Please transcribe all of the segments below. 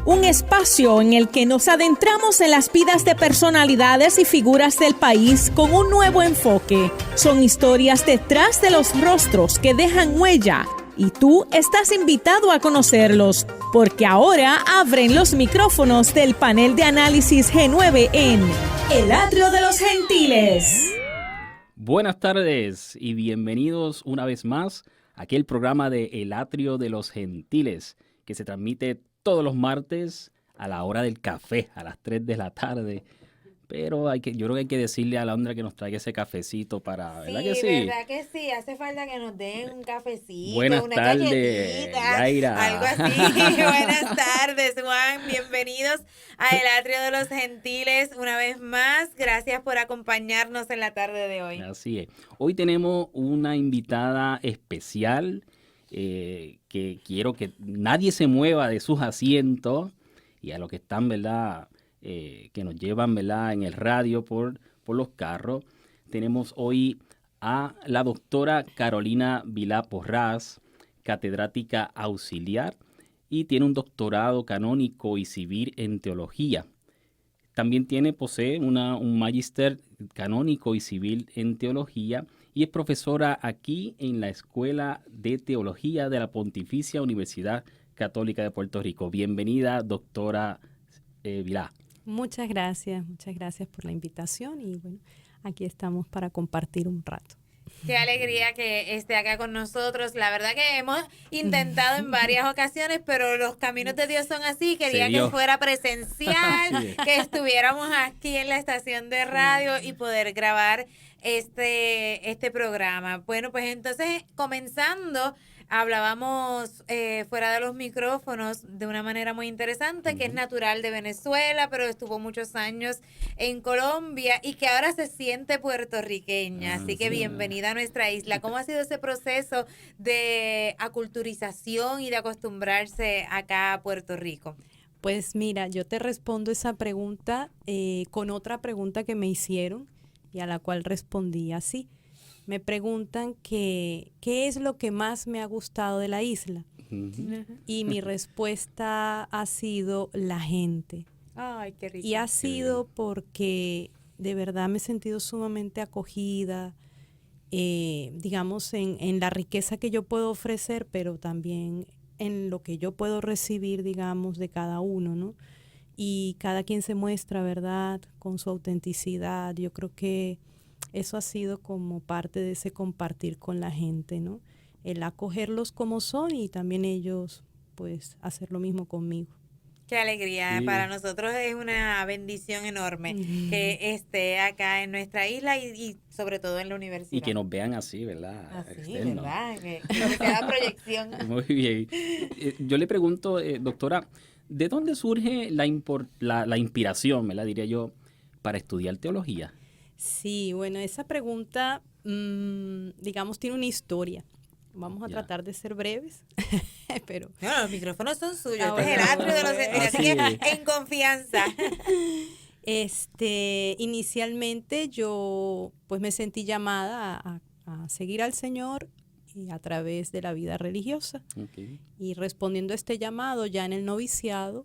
un espacio en el que nos adentramos en las vidas de personalidades y figuras del país con un nuevo enfoque. Son historias detrás de los rostros que dejan huella y tú estás invitado a conocerlos, porque ahora abren los micrófonos del panel de análisis G9 en El Atrio de los Gentiles. Buenas tardes y bienvenidos una vez más a aquel programa de El Atrio de los Gentiles que se transmite todos los martes a la hora del café, a las 3 de la tarde. Pero yo creo que hay que decirle a Alondra que nos traiga ese cafecito para, ¿verdad que sí? ¿Verdad que sí? Hace falta que nos den un cafecito, Buenas una tardes, galletita, Yaira. algo así. Buenas tardes, Juan. Bienvenidos a El Atrio de los Gentiles una vez más. Gracias por acompañarnos en la tarde de hoy. Así es. Hoy tenemos una invitada especial que quiero que nadie se mueva de sus asientos y a los que están, ¿verdad?, que nos llevan, ¿verdad?, en el radio por los carros. Tenemos hoy a la doctora Carolina Vilá Porras, catedrática auxiliar, y tiene un doctorado canónico y civil en teología. También posee un magíster canónico y civil en teología y es profesora aquí en la Escuela de Teología de la Pontificia Universidad Católica de Puerto Rico. Bienvenida, doctora Vilá. Muchas gracias por la invitación y bueno, aquí estamos para compartir un rato. Qué alegría que esté acá con nosotros. La verdad que hemos intentado en varias ocasiones, pero los caminos de Dios son así. Quería que fuera presencial, que estuviéramos aquí en la estación de radio y poder grabar este programa. Bueno, pues entonces, comenzando, hablábamos fuera de los micrófonos de una manera muy interesante, que es natural de Venezuela, pero estuvo muchos años en Colombia y que ahora se siente puertorriqueña. Así que bienvenida a nuestra isla. ¿Cómo ha sido ese proceso de aculturización y de acostumbrarse acá a Puerto Rico? Pues mira, yo te respondo esa pregunta con otra pregunta que me hicieron y a la cual respondí así. Me preguntan qué es lo que más me ha gustado de la isla. Y mi respuesta ha sido la gente. Ay, qué rico. Y ha sido porque de verdad me he sentido sumamente acogida, digamos, en la riqueza que yo puedo ofrecer, pero también en lo que yo puedo recibir, digamos, de cada uno, ¿no? Y cada quien se muestra, ¿verdad?, con su autenticidad. Yo creo que eso ha sido como parte de ese compartir con la gente, ¿no? El acogerlos como son y también ellos, pues, hacer lo mismo conmigo. Qué alegría. Sí. Para nosotros es una bendición enorme que esté acá en nuestra isla y sobre todo en la universidad. Y que nos vean así, ¿verdad? Así, externo. ¿verdad? Que sea proyección. Muy bien. Yo le pregunto, doctora, ¿de dónde surge la inspiración, ¿verdad?, diría yo, para estudiar teología? Sí, bueno, esa pregunta, digamos, tiene una historia. Vamos a tratar de ser breves, pero... No, los micrófonos son suyos. Este es el Atrio de los Gentiles, así que en confianza. Inicialmente yo pues me sentí llamada a seguir al Señor y a través de la vida religiosa. Okay. Y respondiendo a este llamado ya en el noviciado,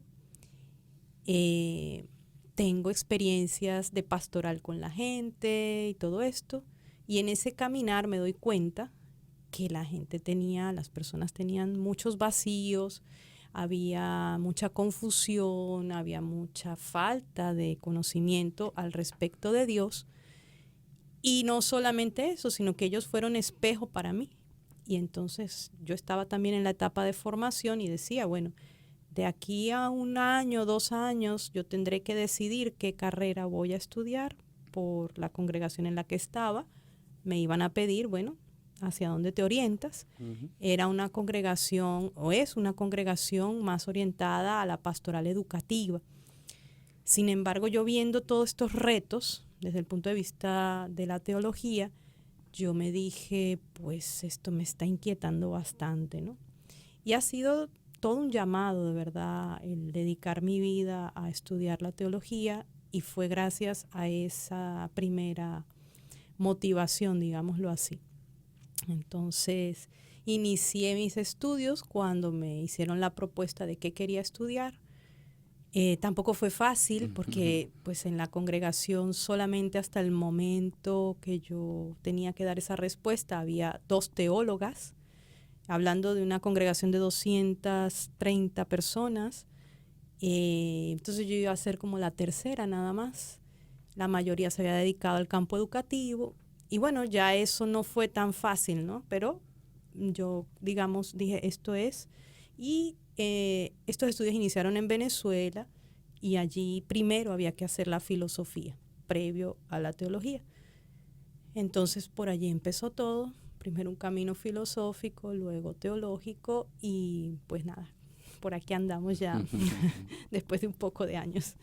tengo experiencias de pastoral con la gente y todo esto. Y en ese caminar me doy cuenta que las personas tenían muchos vacíos, había mucha confusión, había mucha falta de conocimiento al respecto de Dios. Y no solamente eso, sino que ellos fueron espejo para mí. Y entonces yo estaba también en la etapa de formación y decía, bueno, de aquí a 1 año, 2 años, yo tendré que decidir qué carrera voy a estudiar por la congregación en la que estaba. Me iban a pedir, bueno, ¿hacia dónde te orientas? Uh-huh. Era una congregación, o es una congregación más orientada a la pastoral educativa. Sin embargo, yo viendo todos estos retos desde el punto de vista de la teología, yo me dije, pues esto me está inquietando bastante, ¿no? Y ha sido todo un llamado, de verdad, el dedicar mi vida a estudiar la teología, y fue gracias a esa primera motivación, digámoslo así. Entonces, inicié mis estudios cuando me hicieron la propuesta de qué quería estudiar. Tampoco fue fácil porque pues en la congregación solamente hasta el momento que yo tenía que dar esa respuesta había 2 teólogas, hablando de una congregación de 230 personas. Entonces yo iba a ser como la tercera nada más. La mayoría se había dedicado al campo educativo y bueno, ya eso no fue tan fácil, ¿no? Pero yo, digamos, dije esto es. Y estos estudios iniciaron en Venezuela y allí primero había que hacer la filosofía, previo a la teología. Entonces por allí empezó todo, primero un camino filosófico, luego teológico y pues nada, por aquí andamos ya después de un poco de años.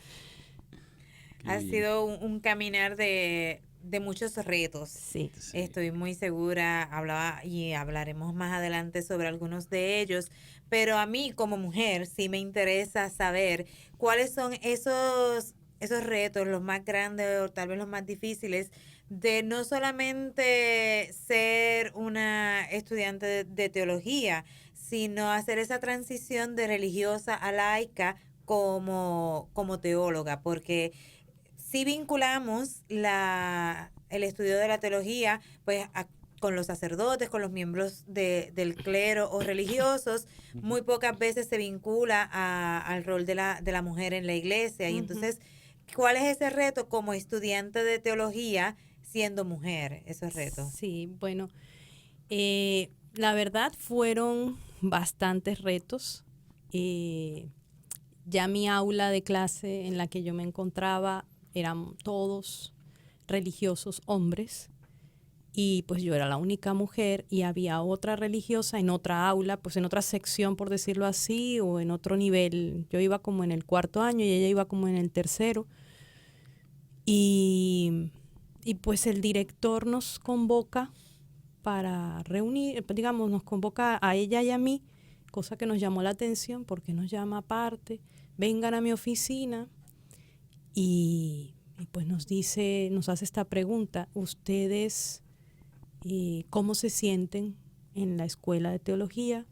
Ha sido un caminar de muchos retos. Sí. Estoy muy segura, hablaba y hablaremos más adelante sobre algunos de ellos, pero a mí como mujer sí me interesa saber cuáles son esos retos, los más grandes o tal vez los más difíciles, de no solamente ser una estudiante de teología, sino hacer esa transición de religiosa a laica como teóloga, porque si vinculamos el estudio de la teología pues con los sacerdotes, con los miembros del clero o religiosos, muy pocas veces se vincula al rol de la mujer en la iglesia. Y entonces, ¿cuál es ese reto como estudiante de teología siendo mujer, esos retos? Sí, bueno, la verdad fueron bastantes retos. Ya mi aula de clase en la que yo me encontraba eran todos religiosos hombres y pues yo era la única mujer y había otra religiosa en otra aula, pues en otra sección por decirlo así o en otro nivel. Yo iba como en el 4º año y ella iba como en el 3º y pues el director nos convoca para reunir, digamos, nos convoca a ella y a mí, cosa que nos llamó la atención porque nos llama aparte, vengan a mi oficina. Y pues nos hace esta pregunta, ¿ustedes cómo se sienten en la escuela de teología?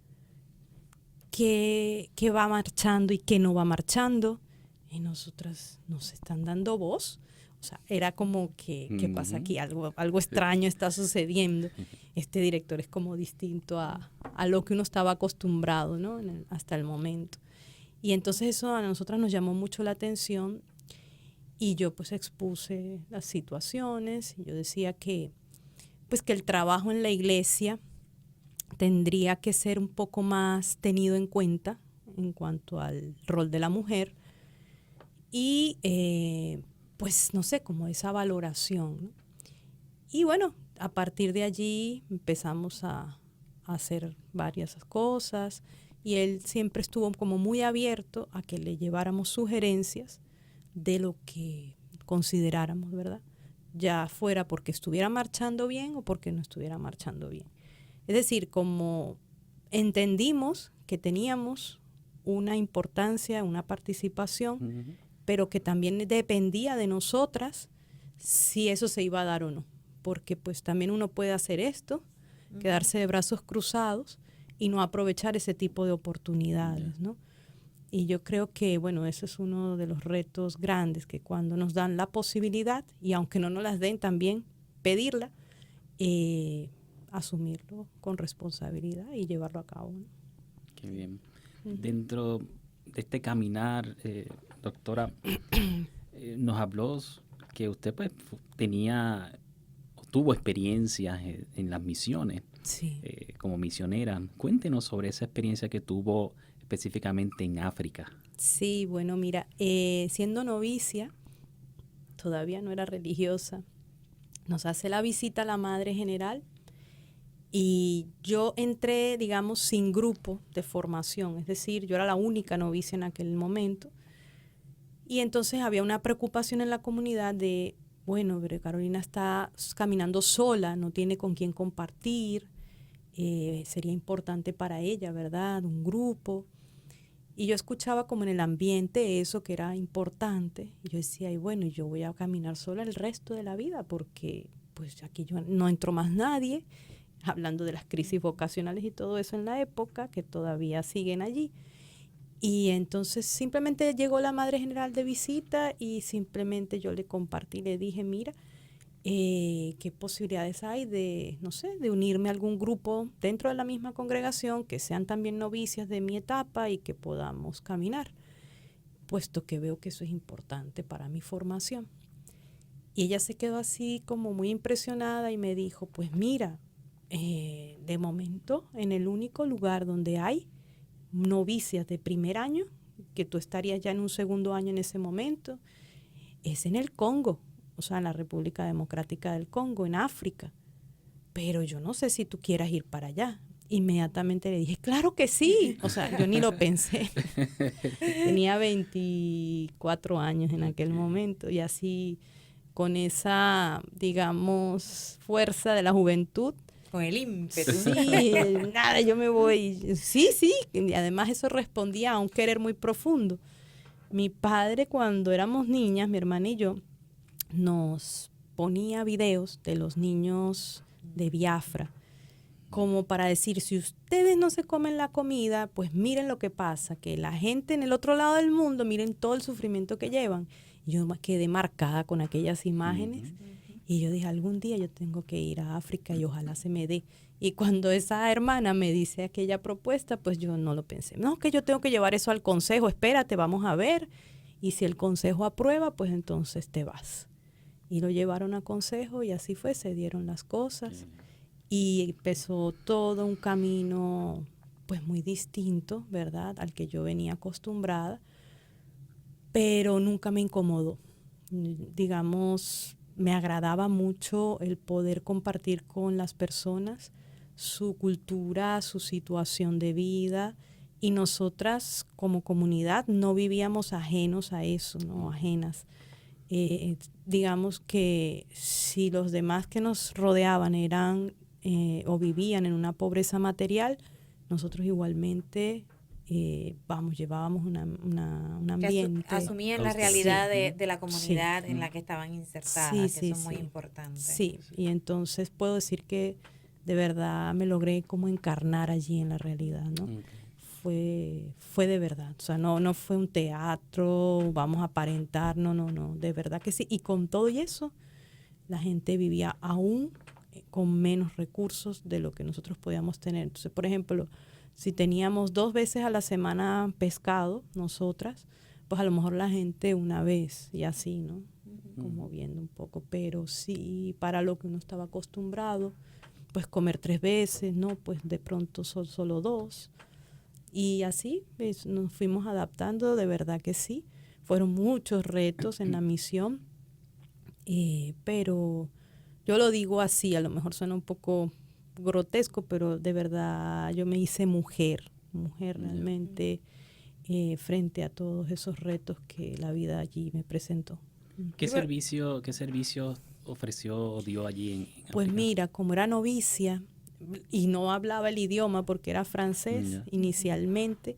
¿Qué va marchando y qué no va marchando? Y nosotras nos están dando voz. O sea, era como que, ¿qué pasa aquí? Algo extraño está sucediendo. Este director es como distinto a lo que uno estaba acostumbrado, ¿no? Hasta el momento. Y entonces eso a nosotras nos llamó mucho la atención. Y yo pues expuse las situaciones y yo decía que pues que el trabajo en la iglesia tendría que ser un poco más tenido en cuenta en cuanto al rol de la mujer y pues no sé, como esa valoración, ¿no? Y bueno, a partir de allí empezamos a hacer varias cosas y él siempre estuvo como muy abierto a que le lleváramos sugerencias de lo que consideráramos, ¿verdad? Ya fuera porque estuviera marchando bien o porque no estuviera marchando bien. Es decir, como entendimos que teníamos una importancia, una participación, pero que también dependía de nosotras si eso se iba a dar o no. Porque pues también uno puede hacer esto, quedarse de brazos cruzados y no aprovechar ese tipo de oportunidades, ¿no? Y yo creo que, bueno, eso es uno de los retos grandes, que cuando nos dan la posibilidad, y aunque no nos las den también, pedirla, asumirlo con responsabilidad y llevarlo a cabo, ¿no? Qué bien. Dentro de este caminar, doctora, nos habló que usted pues tuvo experiencias en las misiones, sí, como misionera. Cuéntenos sobre esa experiencia que tuvo específicamente en África. Sí, bueno, mira, siendo novicia, todavía no era religiosa, nos hace la visita la Madre General y yo entré, digamos, sin grupo de formación, es decir, yo era la única novicia en aquel momento y entonces había una preocupación en la comunidad de, bueno, pero Carolina está caminando sola, no tiene con quién compartir, sería importante para ella, ¿verdad?, un grupo. Y yo escuchaba como en el ambiente eso que era importante. Y yo decía, y bueno, yo voy a caminar sola el resto de la vida porque pues aquí yo no entró más nadie, hablando de las crisis vocacionales y todo eso en la época, que todavía siguen allí. Y entonces simplemente llegó la Madre General de visita y simplemente yo le compartí, le dije, mira, qué posibilidades hay de, no sé, de unirme a algún grupo dentro de la misma congregación, que sean también novicias de mi etapa y que podamos caminar, puesto que veo que eso es importante para mi formación. Y ella se quedó así como muy impresionada y me dijo, pues mira, de momento en el único lugar donde hay novicias de primer año, que tú estarías ya en un segundo año en ese momento, es en el Congo, o sea, en la República Democrática del Congo, en África. Pero yo no sé si tú quieras ir para allá. Inmediatamente le dije, claro que sí. O sea, yo ni lo pensé. Tenía 24 años en aquel momento y así con esa, digamos, fuerza de la juventud. Con el ímpetu. Sí, nada, yo me voy. Sí, sí. Y además eso respondía a un querer muy profundo. Mi padre, cuando éramos niñas, mi hermana y yo, nos ponía videos de los niños de Biafra, como para decir, si ustedes no se comen la comida, pues miren lo que pasa, que la gente en el otro lado del mundo, miren todo el sufrimiento que llevan. Y yo quedé marcada con aquellas imágenes y yo dije, algún día yo tengo que ir a África y ojalá se me dé. Y cuando esa hermana me dice aquella propuesta, pues yo no lo pensé. No, que yo tengo que llevar eso al consejo, espérate, vamos a ver. Y si el consejo aprueba, pues entonces te vas. Y lo llevaron a consejo y así fue, se dieron las cosas. Y empezó todo un camino pues muy distinto, ¿verdad? Al que yo venía acostumbrada, pero nunca me incomodó. Digamos, me agradaba mucho el poder compartir con las personas su cultura, su situación de vida, y nosotras como comunidad no vivíamos ajenos a eso, no ajenas. Digamos que si los demás que nos rodeaban eran o vivían en una pobreza material, nosotros igualmente llevábamos un ambiente. Asumían la realidad de la comunidad en la que estaban insertadas, que eso es muy importante. Sí, y entonces puedo decir que de verdad me logré como encarnar allí en la realidad, ¿no? Okay. Fue de verdad, o sea, no fue un teatro, vamos a aparentar, no, de verdad que sí. Y con todo y eso, la gente vivía aún con menos recursos de lo que nosotros podíamos tener. Entonces, por ejemplo, si teníamos 2 veces a la semana pescado, nosotras, pues a lo mejor la gente una vez y así, ¿no? Como viendo un poco, pero sí, para lo que uno estaba acostumbrado, pues comer 3 veces, ¿no? Pues de pronto solo 2. Y así nos fuimos adaptando, de verdad que sí. Fueron muchos retos en la misión, pero yo lo digo así, a lo mejor suena un poco grotesco, pero de verdad yo me hice mujer realmente, frente a todos esos retos que la vida allí me presentó. ¿Qué servicio ofreció o dio allí en Pues mira, como era novicia y no hablaba el idioma porque era francés inicialmente,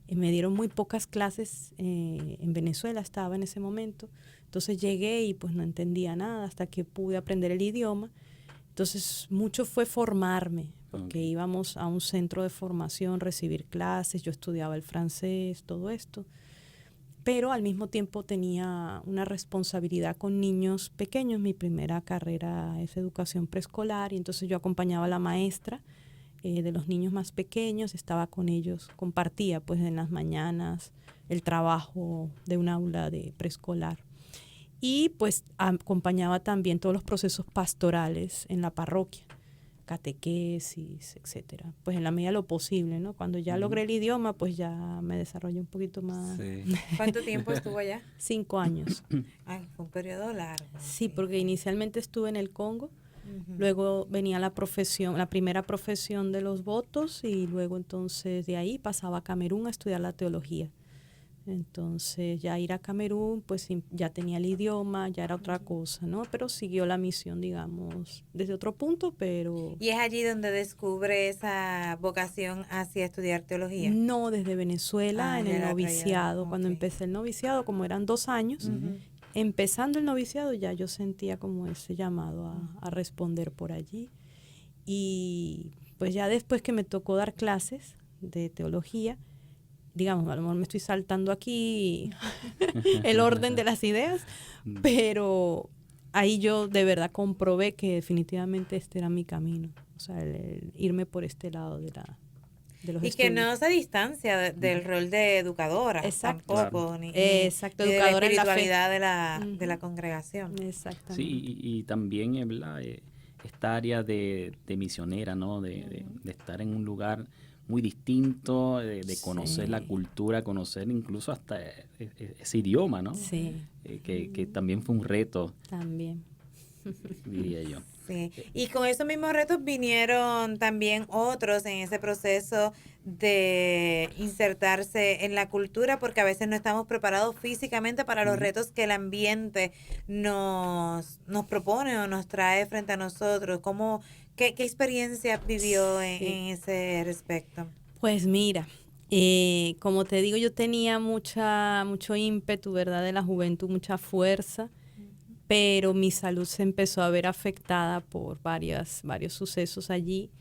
me dieron muy pocas clases, en Venezuela estaba en ese momento, entonces llegué y pues no entendía nada hasta que pude aprender el idioma. Entonces mucho fue formarme, porque íbamos a un centro de formación, recibir clases, yo estudiaba el francés, todo esto, pero al mismo tiempo tenía una responsabilidad con niños pequeños. Mi primera carrera es educación preescolar y entonces yo acompañaba a la maestra de los niños más pequeños, estaba con ellos, compartía pues en las mañanas el trabajo de un aula de preescolar. Y pues acompañaba también todos los procesos pastorales en la parroquia, catequesis, etcétera. Pues en la medida de lo posible, ¿no? Cuando ya logré el idioma, pues ya me desarrollé un poquito más. Sí. ¿Cuánto tiempo estuvo allá? 5 años. Ay, fue un periodo largo. Sí, porque inicialmente estuve en el Congo, luego venía la primera profesión de los votos y luego entonces de ahí pasaba a Camerún a estudiar la teología. Entonces ya ir a Camerún, pues ya tenía el idioma, ya era otra cosa, ¿no? Pero siguió la misión, digamos, desde otro punto, pero... ¿Y es allí donde descubre esa vocación hacia estudiar teología? No, desde Venezuela, en el noviciado. Cuando empecé el noviciado, como eran 2 años, empezando el noviciado ya yo sentía como ese llamado a responder por allí. Y pues ya después que me tocó dar clases de teología, digamos, a lo mejor me estoy saltando aquí el orden de las ideas, pero ahí yo de verdad comprobé que definitivamente este era mi camino, o sea, el irme por este lado de los y estudios. que no se distancia del rol de educadora. Exacto. Tampoco, Claro. ni Educadora de la en la fe. espiritualidad de la congregación. Exactamente. Sí, y también, ¿verdad? Esta área de misionera, ¿no? De estar en un lugar muy distinto, de conocer la cultura, conocer incluso hasta ese idioma, ¿no? Sí. Que también fue un reto. También. Diría yo. Sí, y con esos mismos retos vinieron también otros en ese proceso de insertarse en la cultura, porque a veces no estamos preparados físicamente para los retos que el ambiente nos propone o nos trae frente a nosotros. ¿Qué experiencia vivió en ese respecto? Pues mira, como te digo, yo tenía mucho ímpetu, ¿verdad? De la juventud, mucha fuerza, pero mi salud se empezó a ver afectada por varios sucesos allí,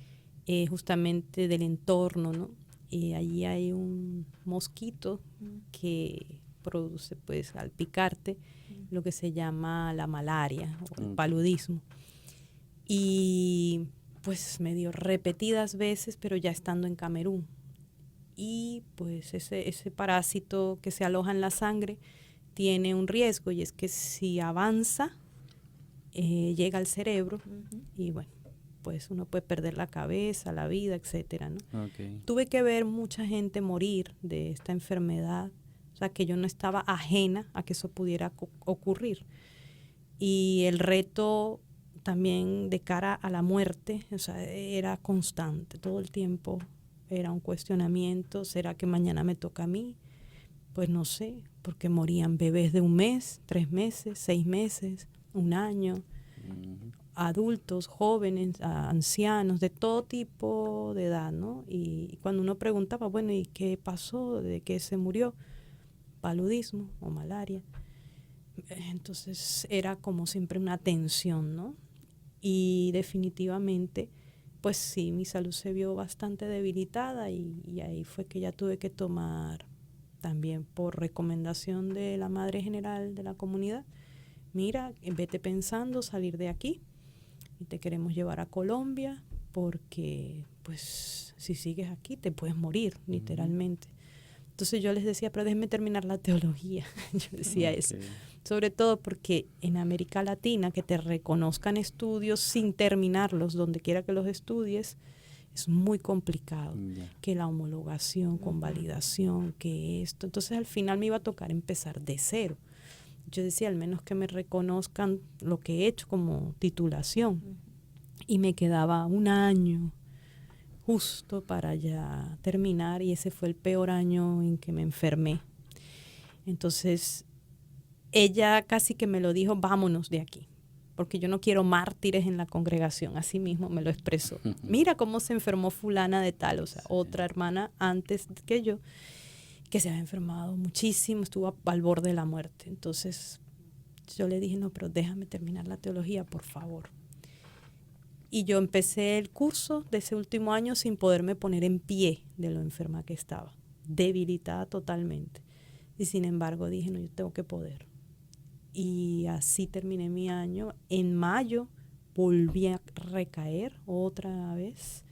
justamente del entorno, ¿no? Allí hay un mosquito que produce, pues, al picarte, lo que se llama la malaria o el paludismo. Y pues me dio repetidas veces, pero ya estando en Camerún. Y pues ese parásito que se aloja en la sangre tiene un riesgo, y es que si avanza, llega al cerebro y bueno, pues uno puede perder la cabeza, la vida, etcétera, ¿no? Okay. Tuve que ver mucha gente morir de esta enfermedad, o sea que yo no estaba ajena a que eso pudiera ocurrir. Y el reto también de cara a la muerte, o sea, era constante, todo el tiempo era un cuestionamiento: ¿será que mañana me toca a mí? Pues no sé, porque morían bebés de 1 mes, 3 meses, 6 meses, 1 año, adultos, jóvenes, ancianos, de todo tipo de edad, ¿no? Y cuando uno preguntaba, bueno, ¿y qué pasó? ¿De qué se murió? Paludismo o malaria. Entonces era como siempre una tensión, ¿no? Y definitivamente, pues sí, mi salud se vio bastante debilitada, y ahí fue que ya tuve que tomar, también por recomendación de la madre general de la comunidad: mira, vete pensando salir de aquí y te queremos llevar a Colombia, porque pues si sigues aquí te puedes morir, literalmente. Entonces yo les decía, pero déjenme terminar la teología. Yo decía eso. Sobre todo porque en América Latina, que te reconozcan estudios sin terminarlos, donde quiera que los estudies, es muy complicado. Que la homologación, convalidación, que esto. Entonces al final me iba a tocar empezar de cero. Yo decía, al menos que me reconozcan lo que he hecho como titulación. Y me quedaba 1 año justo para ya terminar, y ese fue el peor año en que me enfermé. Entonces ella casi que me lo dijo: vámonos de aquí, porque yo no quiero mártires en la congregación. Así mismo me lo expresó. Mira cómo se enfermó fulana de tal, o sea, otra hermana antes que yo, que se había enfermado muchísimo, estuvo al borde de la muerte. Entonces yo le dije, no, pero déjame terminar la teología, por favor. Y yo empecé el curso de ese último año sin poderme poner en pie de lo enferma que estaba, debilitada totalmente. Y sin embargo dije, no, yo tengo que poder. Y así terminé mi año. En mayo volví a recaer otra vez,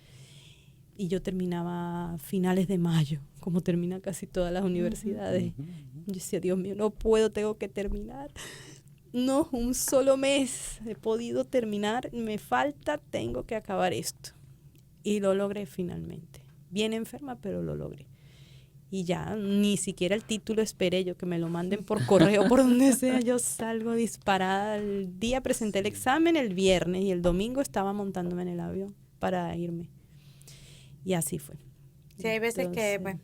y yo terminaba a finales de mayo, como termina casi todas las universidades. Yo decía, Dios mío, no puedo, tengo que terminar. No, 1 solo mes he podido terminar, me falta, tengo que acabar esto. Y lo logré finalmente. Bien enferma, pero lo logré. Y ya ni siquiera el título esperé yo, que me lo manden por correo, por donde sea. Yo salgo disparada. El día presenté el examen, el viernes, y el domingo estaba montándome en el avión para irme. Y así fue. Sí, hay veces que pues,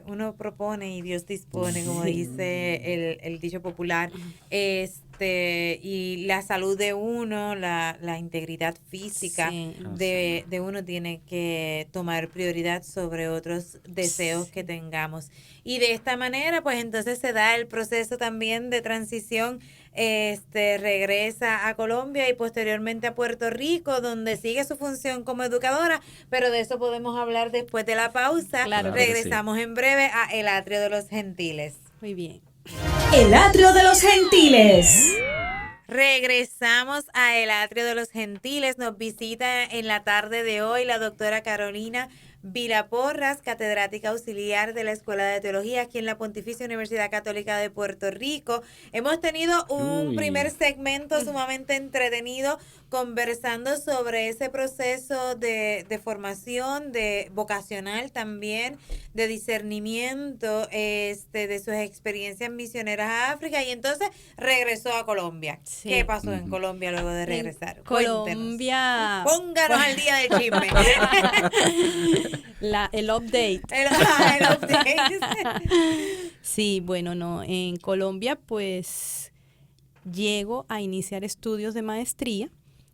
uno propone y Dios dispone, como dice el dicho popular, y la salud de uno, la integridad física de uno tiene que tomar prioridad sobre otros deseos que tengamos. Y de esta manera, pues entonces se da el proceso también de transición regresa a Colombia y posteriormente a Puerto Rico, donde sigue su función como educadora, pero de eso podemos hablar después de la pausa. Claro. Regresamos en breve a El Atrio de los Gentiles. Muy bien. El Atrio de los Gentiles. Regresamos a El Atrio de los Gentiles. Nos visita en la tarde de hoy la doctora Carolina Vila Porras, catedrática auxiliar de la Escuela de Teología aquí en la Pontificia Universidad Católica de Puerto Rico. Hemos tenido un primer segmento sumamente entretenido conversando sobre ese proceso de formación, de vocacional también, de discernimiento, de sus experiencias misioneras a África, y entonces regresó a Colombia. Sí. ¿Qué pasó en Colombia luego de regresar? Colombia. Pónganos al día del chisme. El update. El update. Sí, bueno, no, en Colombia pues llego a iniciar estudios de maestría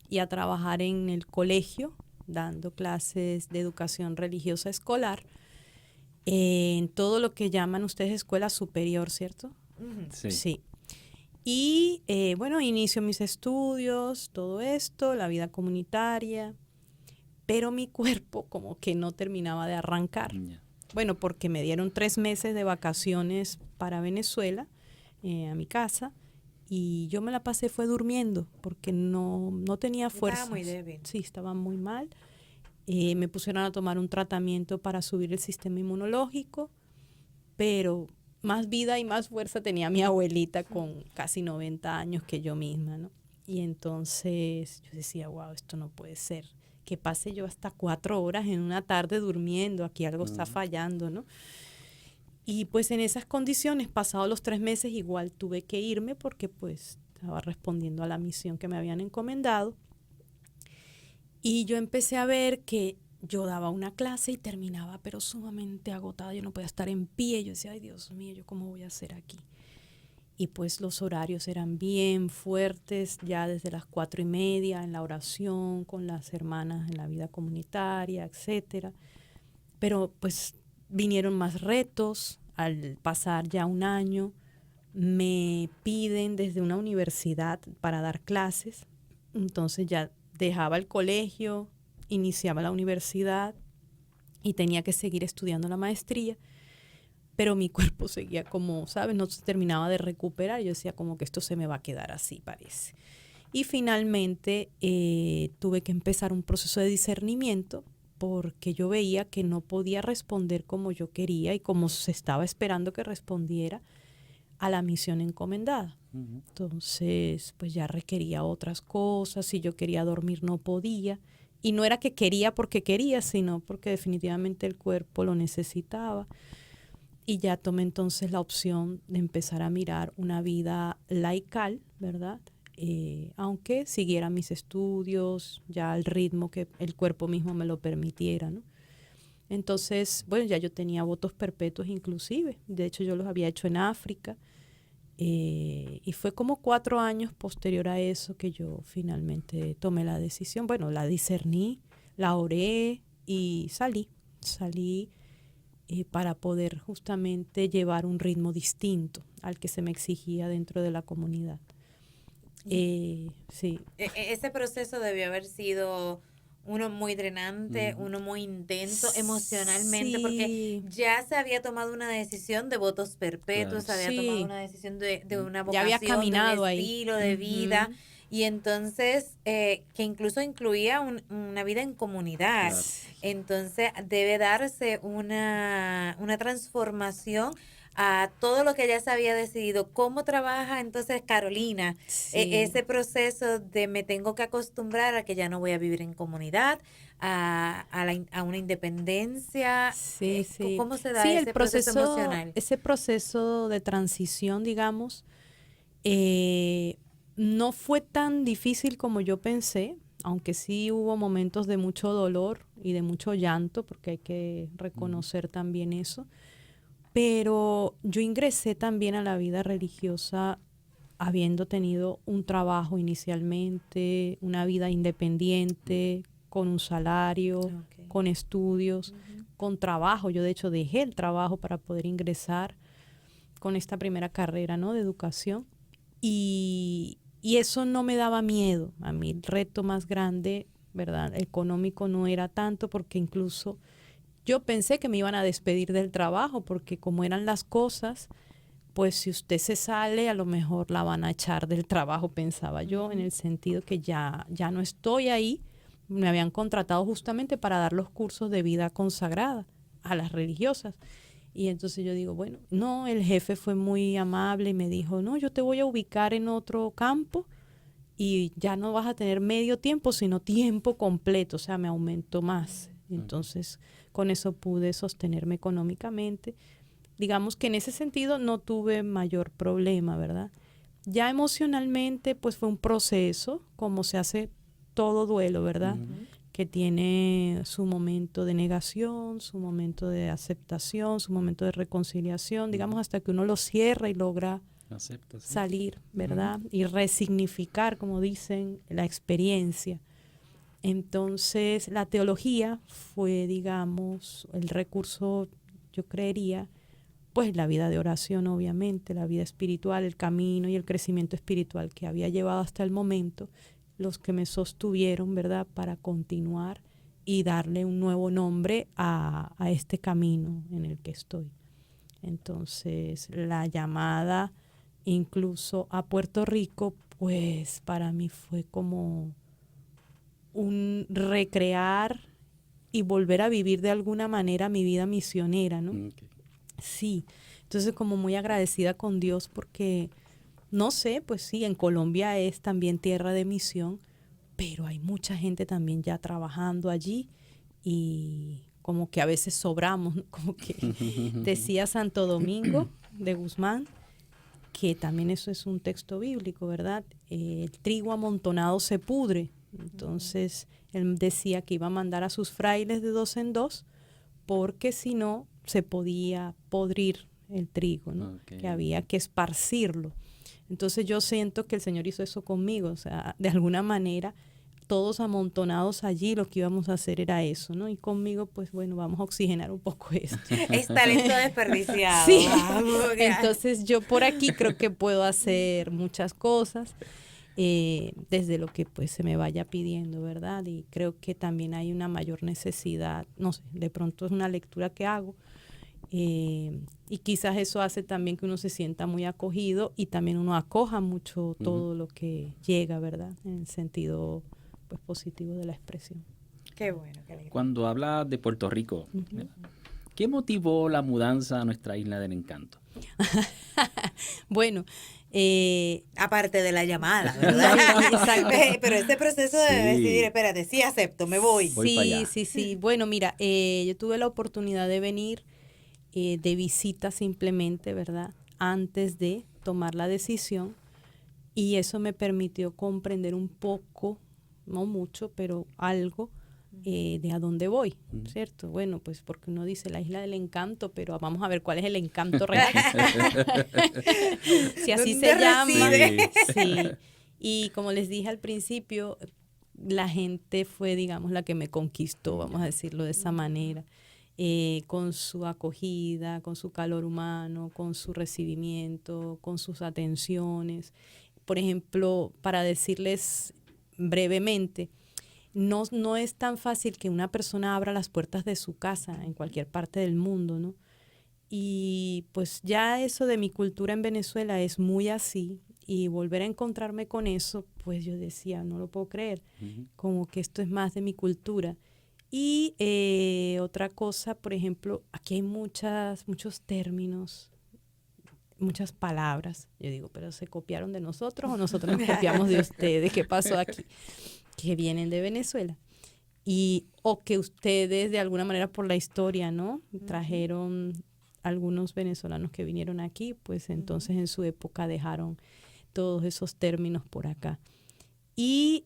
y a trabajar en el colegio, dando clases de educación religiosa escolar, en todo lo que llaman ustedes escuela superior, ¿cierto? Sí. Sí. Y bueno, inicio mis estudios, todo esto, la vida comunitaria, pero mi cuerpo como que no terminaba de arrancar. Yeah. Bueno, porque me dieron 3 meses de vacaciones para Venezuela, a mi casa, y yo me la pasé fue durmiendo porque no tenía fuerza. Estaba muy débil. Sí, estaba muy mal. Me pusieron a tomar un tratamiento para subir el sistema inmunológico, pero más vida y más fuerza tenía mi abuelita con casi 90 años que yo misma, ¿no? Y entonces yo decía, wow, esto no puede ser. Que pase yo hasta 4 horas en una tarde durmiendo, aquí algo está fallando, ¿no? Y pues en esas condiciones, pasados los 3 meses, igual tuve que irme porque pues estaba respondiendo a la misión que me habían encomendado. Y yo empecé a ver que yo daba una clase y terminaba pero sumamente agotada, yo no podía estar en pie, yo decía, ay Dios mío, ¿yo cómo voy a hacer aquí? Y pues los horarios eran bien fuertes, ya desde las 4:30 en la oración, con las hermanas en la vida comunitaria, etcétera. Pero pues vinieron más retos. Al pasar ya un año, me piden desde una universidad para dar clases. Entonces ya dejaba el colegio, iniciaba la universidad y tenía que seguir estudiando la maestría. Pero mi cuerpo seguía como, ¿sabes? No se terminaba de recuperar. Yo decía como que esto se me va a quedar así, parece. Y finalmente tuve que empezar un proceso de discernimiento porque yo veía que no podía responder como yo quería y como se estaba esperando que respondiera a la misión encomendada. Uh-huh. Entonces, pues ya requería otras cosas. Si yo quería dormir, no podía. Y no era que quería porque quería, sino porque definitivamente el cuerpo lo necesitaba. Y ya tomé entonces la opción de empezar a mirar una vida laical, ¿verdad? Aunque siguiera mis estudios, ya al ritmo que el cuerpo mismo me lo permitiera, ¿no? Entonces, bueno, ya yo tenía votos perpetuos inclusive. De hecho, yo los había hecho en África. Y fue como 4 años posterior a eso que yo finalmente tomé la decisión. Bueno, la discerní, la oré y salí para poder justamente llevar un ritmo distinto al que se me exigía dentro de la comunidad. Sí. Ese proceso debió haber sido uno muy drenante, uno muy intenso emocionalmente, sí, porque ya se había tomado una decisión de votos perpetuos, claro, se había tomado una decisión de una vocación, ya había caminado de un estilo de vida, y entonces que incluso incluía una vida en comunidad. Claro. Entonces debe darse una transformación a todo lo que ya se había decidido. ¿Cómo trabaja entonces Carolina ese proceso de me tengo que acostumbrar a que ya no voy a vivir en comunidad, a una independencia? Sí. ¿Cómo se da ese proceso emocional? Ese proceso de transición, digamos, no fue tan difícil como yo pensé, aunque sí hubo momentos de mucho dolor y de mucho llanto, porque hay que reconocer también eso. Pero yo ingresé también a la vida religiosa habiendo tenido un trabajo inicialmente, una vida independiente, con un salario, con estudios, con trabajo. Yo de hecho dejé el trabajo para poder ingresar con esta primera carrera, ¿no?, de educación. Y eso no me daba miedo. A mí el reto más grande, ¿verdad? Económico no era tanto, porque incluso yo pensé que me iban a despedir del trabajo, porque como eran las cosas, pues si usted se sale, a lo mejor la van a echar del trabajo, pensaba yo, en el sentido que ya no estoy ahí. Me habían contratado justamente para dar los cursos de vida consagrada a las religiosas. Y entonces yo digo, bueno, no, el jefe fue muy amable y me dijo, no, yo te voy a ubicar en otro campo y ya no vas a tener medio tiempo, sino tiempo completo. O sea, me aumentó más. Entonces, con eso pude sostenerme económicamente. Digamos que en ese sentido no tuve mayor problema, ¿verdad? Ya emocionalmente, pues fue un proceso, como se hace todo duelo, ¿verdad? Que tiene su momento de negación, su momento de aceptación, su momento de reconciliación, digamos, hasta que uno lo cierra y logra salir, ¿verdad? Y resignificar, como dicen, la experiencia. Entonces, la teología fue, digamos, el recurso, yo creería, pues la vida de oración, obviamente, la vida espiritual, el camino y el crecimiento espiritual que había llevado hasta el momento, los que me sostuvieron, ¿verdad?, para continuar y darle un nuevo nombre a este camino en el que estoy. Entonces, la llamada incluso a Puerto Rico, pues para mí fue como un recrear y volver a vivir de alguna manera mi vida misionera, ¿no? Okay. Sí, entonces como muy agradecida con Dios porque, no sé, pues sí, en Colombia es también tierra de misión, pero hay mucha gente también ya trabajando allí y como que a veces sobramos, como que decía Santo Domingo de Guzmán, que también eso es un texto bíblico, ¿verdad? El trigo amontonado se pudre. Entonces él decía que iba a mandar a sus frailes de 2 en 2 porque si no se podía podrir el trigo, ¿no? Okay. Que había que esparcirlo. Entonces yo siento que el Señor hizo eso conmigo, o sea, de alguna manera todos amontonados allí, lo que íbamos a hacer era eso, ¿no? Y conmigo, pues bueno, vamos a oxigenar un poco esto. Es talento desperdiciado. Sí, entonces yo por aquí creo que puedo hacer muchas cosas. Desde lo que pues se me vaya pidiendo, ¿verdad? Y creo que también hay una mayor necesidad, no sé, de pronto es una lectura que hago y quizás eso hace también que uno se sienta muy acogido y también uno acoja mucho todo lo que llega, ¿verdad? En el sentido pues positivo de la expresión. Qué bueno, qué lindo. Cuando habla de Puerto Rico, ¿qué motivó la mudanza a nuestra Isla del Encanto? Bueno, aparte de la llamada, ¿verdad? Exacto. Pero este proceso de decidir, espérate, sí acepto, me voy. Sí. Bueno, mira, yo tuve la oportunidad de venir de visita simplemente, ¿verdad? Antes de tomar la decisión y eso me permitió comprender un poco, no mucho, pero algo de a dónde voy, ¿cierto? Bueno, pues porque uno dice la Isla del Encanto, pero vamos a ver cuál es el encanto real. Si así se llama. Sí. Y como les dije al principio, la gente fue, digamos, la que me conquistó, vamos a decirlo de esa manera, con su acogida, con su calor humano, con su recibimiento, con sus atenciones. Por ejemplo, para decirles brevemente, no es tan fácil que una persona abra las puertas de su casa en cualquier parte del mundo, ¿no? Y pues ya eso de mi cultura en Venezuela es muy así y volver a encontrarme con eso, pues yo decía, no lo puedo creer, como que esto es más de mi cultura. Y otra cosa, por ejemplo, aquí hay muchos términos, muchas palabras. Yo digo, ¿pero se copiaron de nosotros o nosotros nos copiamos de ustedes? ¿Qué pasó aquí? Que vienen de Venezuela o que ustedes de alguna manera por la historia, ¿no? Trajeron algunos venezolanos que vinieron aquí, pues entonces en su época dejaron todos esos términos por acá. Y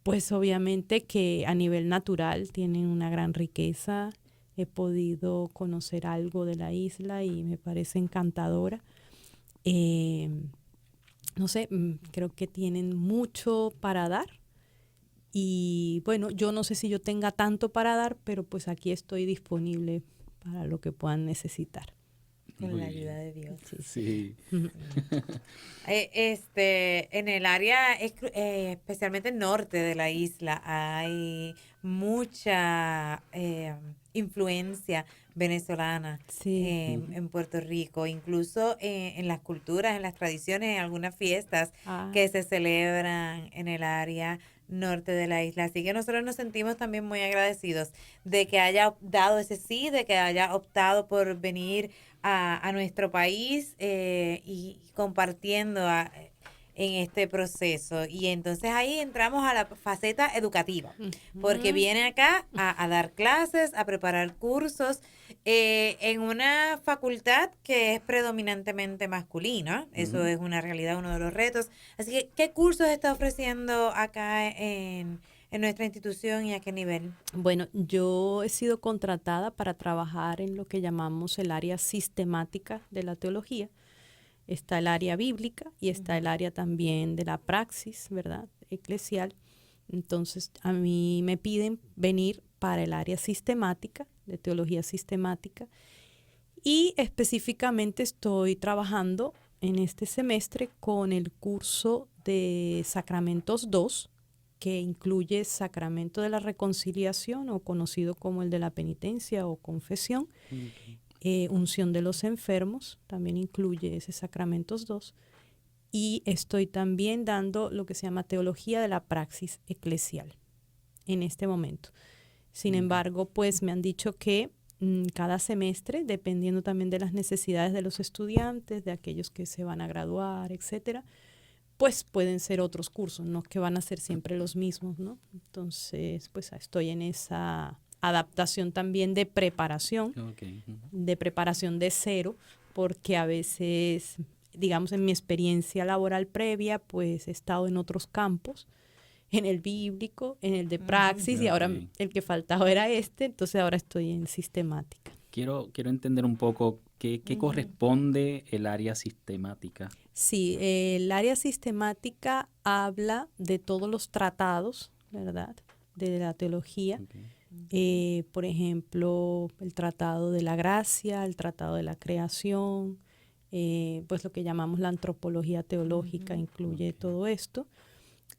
pues obviamente que a nivel natural tienen una gran riqueza. He podido conocer algo de la isla y me parece encantadora. No sé, creo que tienen mucho para dar y bueno, yo no sé si yo tenga tanto para dar, pero pues aquí estoy disponible para lo que puedan necesitar. Con la ayuda de Dios. Sí. En el área, especialmente norte de la isla, hay mucha influencia venezolana en Puerto Rico, incluso en las culturas, en las tradiciones, en algunas fiestas que se celebran en el área norte de la isla. Así que nosotros nos sentimos también muy agradecidos de que haya dado ese sí, de que haya optado por venir a nuestro país y compartiendo en este proceso. Y entonces ahí entramos a la faceta educativa, porque viene acá a dar clases, a preparar cursos en una facultad que es predominantemente masculina. Eso es una realidad, uno de los retos. Así que, ¿qué cursos está ofreciendo acá en nuestra institución y a qué nivel? Bueno, yo he sido contratada para trabajar en lo que llamamos el área sistemática de la teología. Está el área bíblica y está el área también de la praxis, ¿verdad? Eclesial. Entonces, a mí me piden venir para el área sistemática, de teología sistemática, y específicamente estoy trabajando en este semestre con el curso de Sacramentos 2, que incluye Sacramento de la Reconciliación, o conocido como el de la penitencia o confesión, unción de los enfermos, también incluye ese Sacramentos 2, y estoy también dando lo que se llama Teología de la Praxis Eclesial en este momento. Sin embargo, pues me han dicho que cada semestre, dependiendo también de las necesidades de los estudiantes, de aquellos que se van a graduar, etcétera, pues pueden ser otros cursos, no que van a ser siempre los mismos, ¿no? Entonces, pues estoy en esa adaptación también de preparación, de preparación de cero, porque a veces, digamos, en mi experiencia laboral previa, pues he estado en otros campos, en el bíblico, en el de praxis, y ahora el que faltaba era entonces ahora estoy en sistemática. Quiero entender un poco qué corresponde el área sistemática. Sí, el área sistemática habla de todos los tratados, ¿verdad?, de la teología. Por ejemplo, el tratado de la gracia, el tratado de la creación, pues lo que llamamos la antropología teológica incluye todo esto.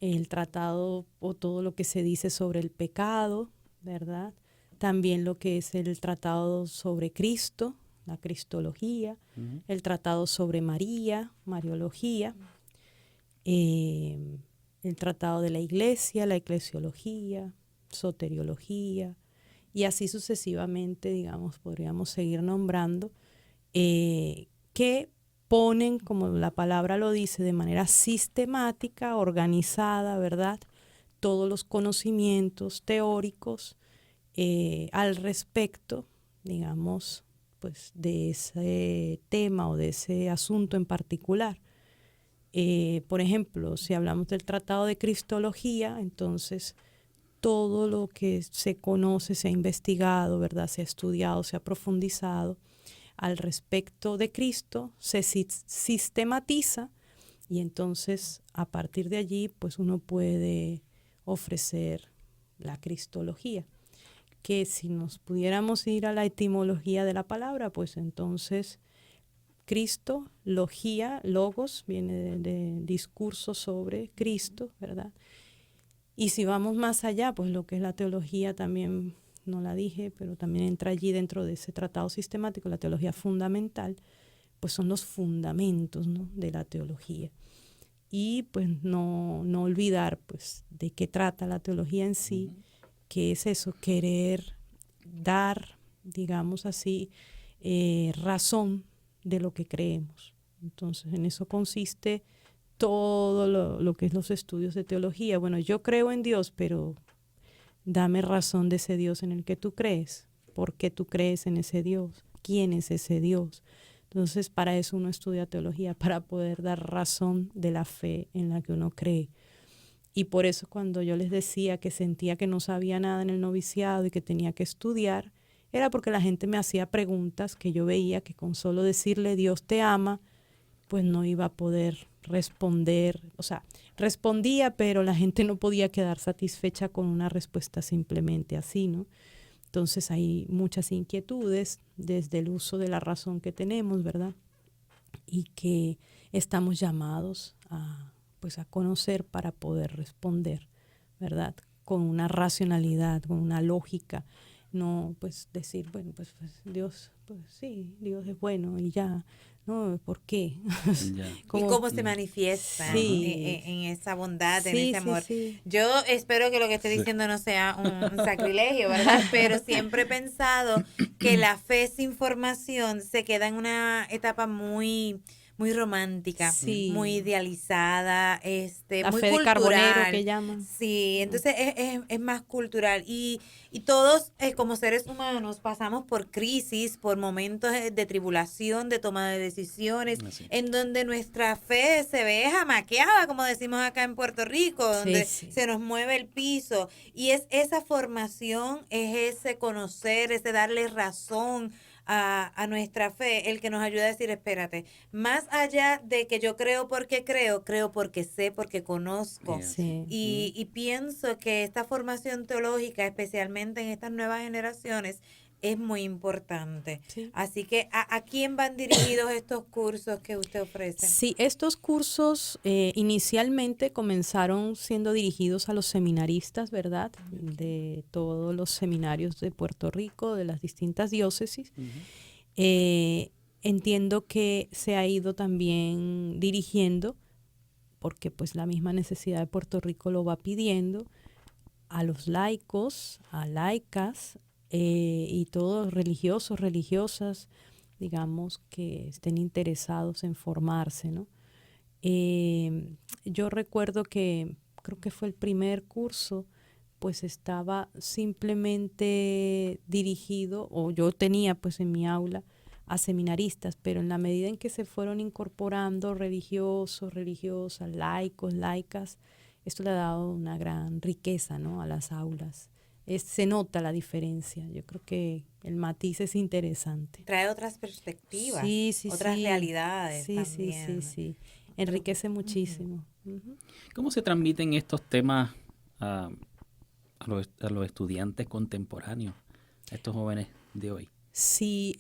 El tratado o todo lo que se dice sobre el pecado, ¿verdad? También lo que es el tratado sobre Cristo, la cristología, el tratado sobre María, mariología, el tratado de la iglesia, la eclesiología, soteriología, y así sucesivamente, digamos, podríamos seguir nombrando, que ponen, como la palabra lo dice, de manera sistemática, organizada, ¿verdad?, todos los conocimientos teóricos al respecto, digamos, pues de ese tema o de ese asunto en particular. Por ejemplo, si hablamos del tratado de cristología, entonces todo lo que se conoce, se ha investigado, ¿verdad?, se ha estudiado, se ha profundizado al respecto de Cristo, se sistematiza, y entonces a partir de allí pues uno puede ofrecer la cristología, que si nos pudiéramos ir a la etimología de la palabra, pues entonces Cristo, logía, logos, viene de discurso sobre Cristo, ¿verdad? Y si vamos más allá, pues lo que es la teología también, no la dije, pero también entra allí dentro de ese tratado sistemático, la teología fundamental, pues son los fundamentos, ¿no?, de la teología. Y pues no olvidar pues de qué trata la teología en sí, que es eso, querer dar, digamos así, razón de lo que creemos. Entonces en eso consiste todo lo que es los estudios de teología. Bueno, yo creo en Dios, pero dame razón de ese Dios en el que tú crees. ¿Por qué tú crees en ese Dios? ¿Quién es ese Dios? Entonces, para eso uno estudia teología, para poder dar razón de la fe en la que uno cree. Y por eso cuando yo les decía que sentía que no sabía nada en el noviciado y que tenía que estudiar, era porque la gente me hacía preguntas que yo veía que con solo decirle Dios te ama, pues no iba a poder responder. O sea, respondía, pero la gente no podía quedar satisfecha con una respuesta simplemente así, ¿no? Entonces hay muchas inquietudes desde el uso de la razón que tenemos, ¿verdad? Y que estamos llamados a conocer para poder responder, ¿verdad? Con una racionalidad, con una lógica, no pues decir, bueno, pues Dios, pues sí, Dios es bueno y ya, ¿no? ¿Por qué? ¿Y cómo se manifiesta en esa bondad, en ese amor? Sí. Yo espero que lo que estoy diciendo no sea un sacrilegio, ¿verdad? Pero siempre he pensado que la fe sin formación se queda en una etapa muy romántica, muy idealizada, la muy fe cultural. De carbonero que llaman. Sí, entonces es más cultural y todos como seres humanos pasamos por crisis, por momentos de tribulación, de toma de decisiones, en donde nuestra fe se ve jamaqueada, como decimos acá en Puerto Rico, donde se nos mueve el piso, y es esa formación, es ese conocer, ese darle razón a nuestra fe, el que nos ayuda a decir, espérate, más allá de que yo creo porque sé, porque conozco. Sí. Y pienso que esta formación teológica, especialmente en estas nuevas generaciones, es muy importante. Sí. Así que, ¿a quién van dirigidos estos cursos que usted ofrece? Sí, estos cursos inicialmente comenzaron siendo dirigidos a los seminaristas, ¿verdad? De todos los seminarios de Puerto Rico, de las distintas diócesis. Entiendo que se ha ido también dirigiendo, porque pues la misma necesidad de Puerto Rico lo va pidiendo, a los laicos, a laicas, y todos religiosos, religiosas, digamos, que estén interesados en formarse, ¿no? Yo recuerdo que creo que fue el primer curso, pues estaba simplemente dirigido, o yo tenía pues en mi aula a seminaristas, pero en la medida en que se fueron incorporando religiosos, religiosas, laicos, laicas, esto le ha dado una gran riqueza, ¿no?, a las aulas. Se nota la diferencia. Yo creo que el matiz es interesante. Trae otras perspectivas, otras realidades también. Sí. Enriquece muchísimo. ¿Cómo se transmiten estos temas a los estudiantes contemporáneos, a estos jóvenes de hoy? Sí,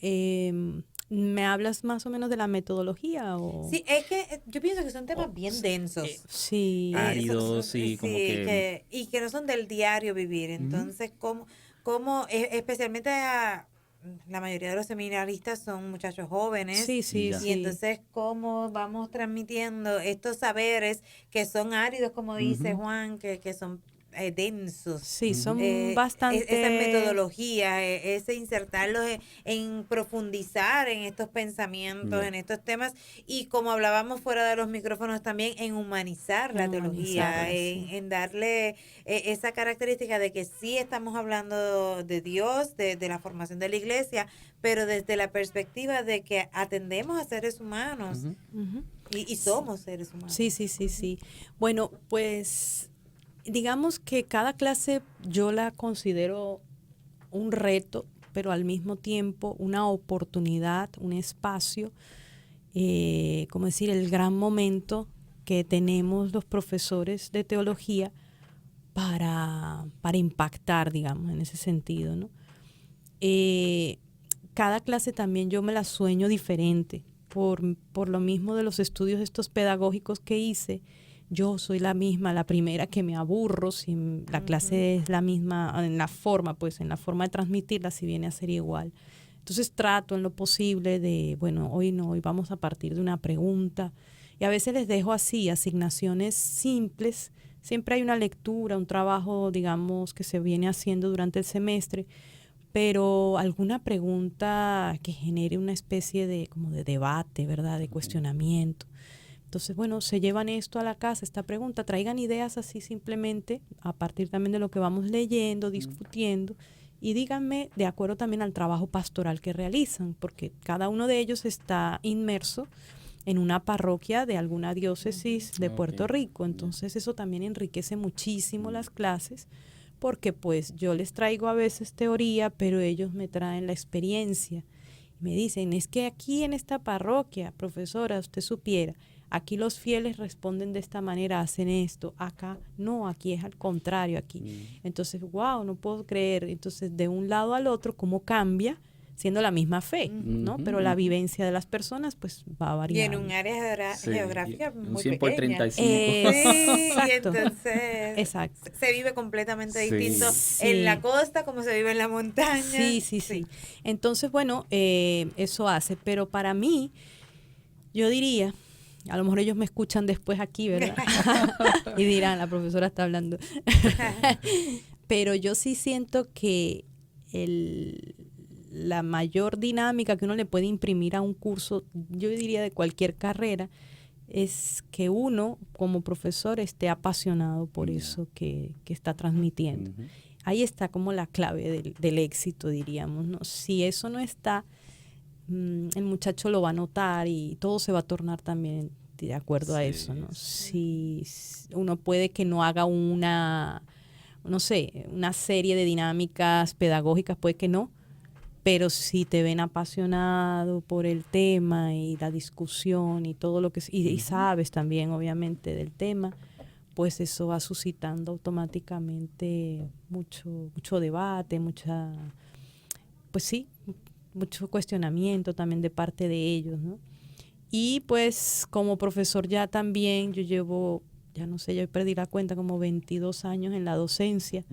¿me hablas más o menos de la metodología? O? Sí, es que yo pienso que son temas bien densos. Sí. Áridos, como que... Y que no son del diario vivir. Entonces, ¿cómo especialmente la mayoría de los seminaristas son muchachos jóvenes? Sí. Y entonces, ¿cómo vamos transmitiendo estos saberes que son áridos, como dice Juan, que son densos? Sí, son bastante... Esa metodología, ese insertarlos en profundizar en estos pensamientos, en estos temas, y como hablábamos fuera de los micrófonos también, en humanizar la teología, en darle esa característica de que sí estamos hablando de Dios, de la formación de la iglesia, pero desde la perspectiva de que atendemos a seres humanos y somos seres humanos. Sí. Bueno, pues... digamos que cada clase yo la considero un reto, pero al mismo tiempo una oportunidad, un espacio, como decir, el gran momento que tenemos los profesores de teología para impactar, digamos, en ese sentido, ¿no? Cada clase también yo me la sueño diferente, por lo mismo de los estudios estos pedagógicos que hice. Yo soy la primera que me aburro, si la clase es la misma, en la forma de transmitirla, si viene a ser igual. Entonces trato en lo posible de, bueno, hoy vamos a partir de una pregunta, y a veces les dejo así, asignaciones simples. Siempre hay una lectura, un trabajo, digamos, que se viene haciendo durante el semestre, pero alguna pregunta que genere una especie de como de debate, ¿verdad?, de cuestionamiento. Entonces, bueno, se llevan esto a la casa, esta pregunta, traigan ideas así simplemente, a partir también de lo que vamos leyendo, discutiendo, y díganme de acuerdo también al trabajo pastoral que realizan, porque cada uno de ellos está inmerso en una parroquia de alguna diócesis de Puerto Rico. Entonces, eso también enriquece muchísimo las clases, porque pues yo les traigo a veces teoría, pero ellos me traen la experiencia. Me dicen, es que aquí en esta parroquia, profesora, usted supiera, aquí los fieles responden de esta manera, hacen esto, acá no, aquí es al contrario, aquí. Entonces, wow, no puedo creer. Entonces, de un lado al otro, ¿cómo cambia? Siendo la misma fe, ¿no? Pero la vivencia de las personas, pues, va variando. Y en un área geográfica muy 100 por pequeña. 35. Sí, Exacto. y entonces Exacto. se vive completamente distinto Sí. en la costa como se vive en la montaña. Sí. Entonces, bueno, eso hace. Pero para mí, yo diría, a lo mejor ellos me escuchan después aquí, ¿verdad? Y dirán, la profesora está hablando. Pero yo sí siento que la mayor dinámica que uno le puede imprimir a un curso, yo diría de cualquier carrera, es que uno como profesor esté apasionado por eso que está transmitiendo. Ahí está como la clave del éxito, diríamos, ¿no? Si eso no está, el muchacho lo va a notar y todo se va a tornar también de acuerdo a eso, ¿no? Si uno puede que no haga una serie de dinámicas pedagógicas, puede que no, pero si te ven apasionado por el tema y la discusión y todo lo que y sabes también obviamente del tema, pues eso va suscitando automáticamente mucho debate, mucho cuestionamiento también de parte de ellos, ¿no? Y pues como profesor ya también yo llevo, ya no sé, yo perdí la cuenta, como 22 años en la docencia.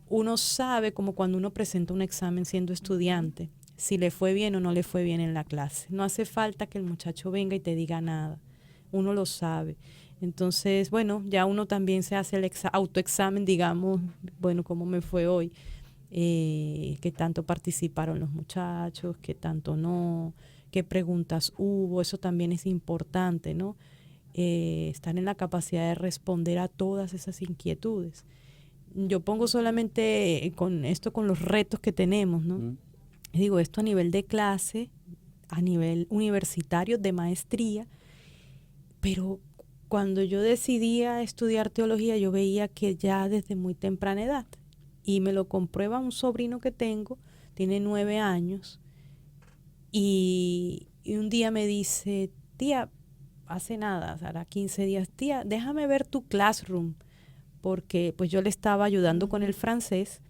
Uno sabe como cuando uno presenta un examen siendo estudiante, si le fue bien o no le fue bien en la clase. No hace falta que el muchacho venga y te diga nada. Uno lo sabe. Entonces, bueno, ya uno también se hace el autoexamen, digamos, bueno, ¿cómo me fue hoy? ¿Qué tanto participaron los muchachos? ¿Qué tanto no? ¿Qué preguntas hubo? Eso también es importante, ¿no? Estar en la capacidad de responder a todas esas inquietudes. Yo pongo solamente con los retos que tenemos, ¿no? Digo, esto a nivel de clase, a nivel universitario, de maestría, pero cuando yo decidía estudiar teología, yo veía que ya desde muy temprana edad, y me lo comprueba un sobrino que tengo, tiene 9 años, y un día me dice, tía, hace nada, hará 15 días, tía, déjame ver tu classroom, porque pues yo le estaba ayudando con el francés,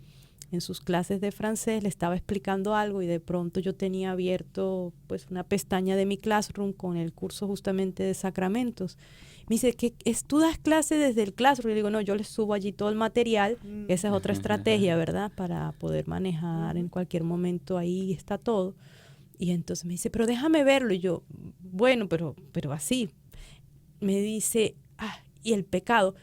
en sus clases de francés le estaba explicando algo y de pronto yo tenía abierto pues una pestaña de mi classroom con el curso justamente de sacramentos. Me dice, ¿tú das clases desde el classroom? Y le digo, no, yo les subo allí todo el material, esa es otra estrategia, ¿verdad? Para poder manejar en cualquier momento, ahí está todo. Y entonces me dice, pero déjame verlo. Y yo, bueno, pero así. Me dice, y el pecado.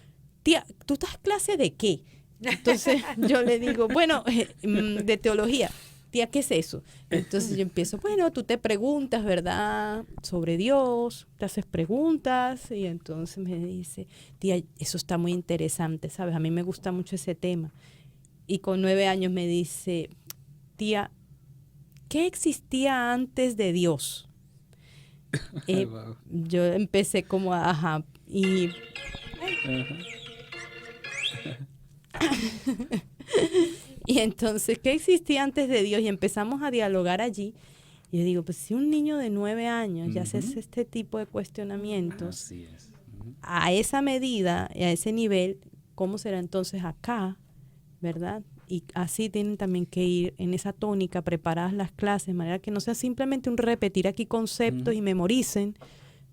Tía, ¿tú das clase de qué? Entonces yo le digo, bueno, de teología. Tía, ¿qué es eso? Entonces yo empiezo, bueno, tú te preguntas, ¿verdad? Sobre Dios, te haces preguntas. Y entonces me dice, tía, eso está muy interesante, ¿sabes? A mí me gusta mucho ese tema. Y con 9 años me dice, tía, ¿qué existía antes de Dios? Wow. Yo empecé como, y... Y entonces, ¿qué existía antes de Dios? Y empezamos a dialogar allí. Y yo digo, pues si un niño de 9 años ya hace este tipo de cuestionamientos, Así es. a esa medida, a ese nivel, ¿cómo será entonces acá? ¿Verdad? Y así tienen también que ir en esa tónica, preparadas las clases, de manera que no sea simplemente un repetir aquí conceptos y memoricen,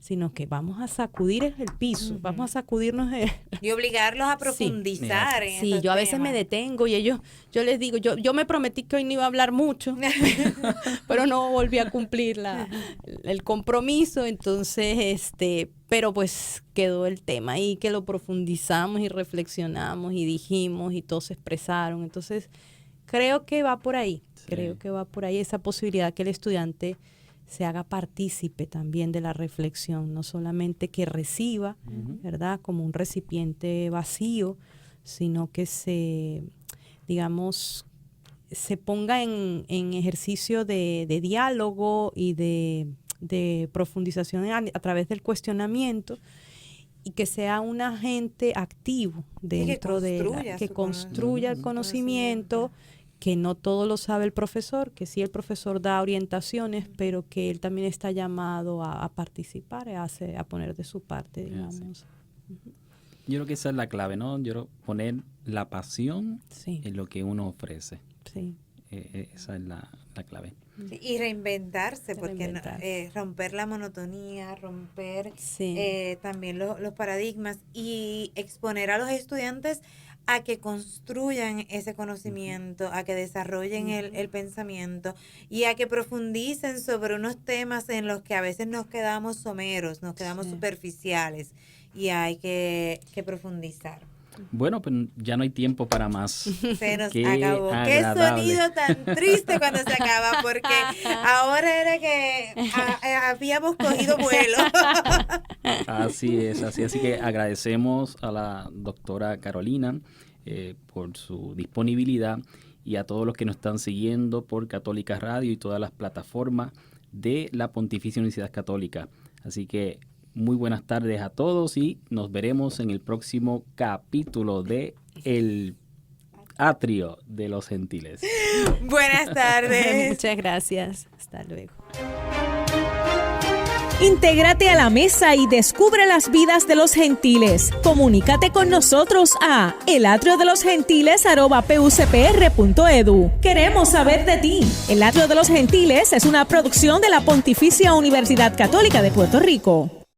sino que vamos a sacudir el piso, vamos a sacudirnos y obligarlos a profundizar en sí, esos yo a veces temas. me detengo y yo les digo, yo me prometí que hoy no iba a hablar mucho, pero no volví a cumplir el compromiso, entonces, pero pues quedó el tema ahí que lo profundizamos y reflexionamos y dijimos y todos se expresaron, entonces creo que va por ahí, esa posibilidad que el estudiante se haga partícipe también de la reflexión, no solamente que reciba, ¿verdad?, como un recipiente vacío, sino que se ponga en ejercicio de diálogo y de profundización a través del cuestionamiento, y que sea un agente activo dentro que construya el conocimiento, que no todo lo sabe el profesor, que sí el profesor da orientaciones, pero que él también está llamado a participar, a poner de su parte, digamos. Yo creo que esa es la clave, ¿no? Yo creo poner la pasión sí. en lo que uno ofrece. Sí. Esa es la clave. Sí, y reinventarse, porque romper la monotonía, romper también los paradigmas y exponer a los estudiantes a que construyan ese conocimiento, a que desarrollen el pensamiento y a que profundicen sobre unos temas en los que a veces nos quedamos someros, nos quedamos superficiales y hay que profundizar. Bueno, pues ya no hay tiempo para más. Se nos acabó. Qué sonido tan triste cuando se acaba, porque ahora era que habíamos cogido vuelo. Así es. Así que agradecemos a la doctora Carolina por su disponibilidad y a todos los que nos están siguiendo por Católica Radio y todas las plataformas de la Pontificia Universidad Católica. Así que muy buenas tardes a todos y nos veremos en el próximo capítulo de El Atrio de los Gentiles. Buenas tardes. Muchas gracias. Hasta luego. Intégrate a la mesa y descubre las vidas de los gentiles. Comunícate con nosotros a elatriodelosgentiles@pucpr.edu. Queremos saber de ti. El Atrio de los Gentiles es una producción de la Pontificia Universidad Católica de Puerto Rico.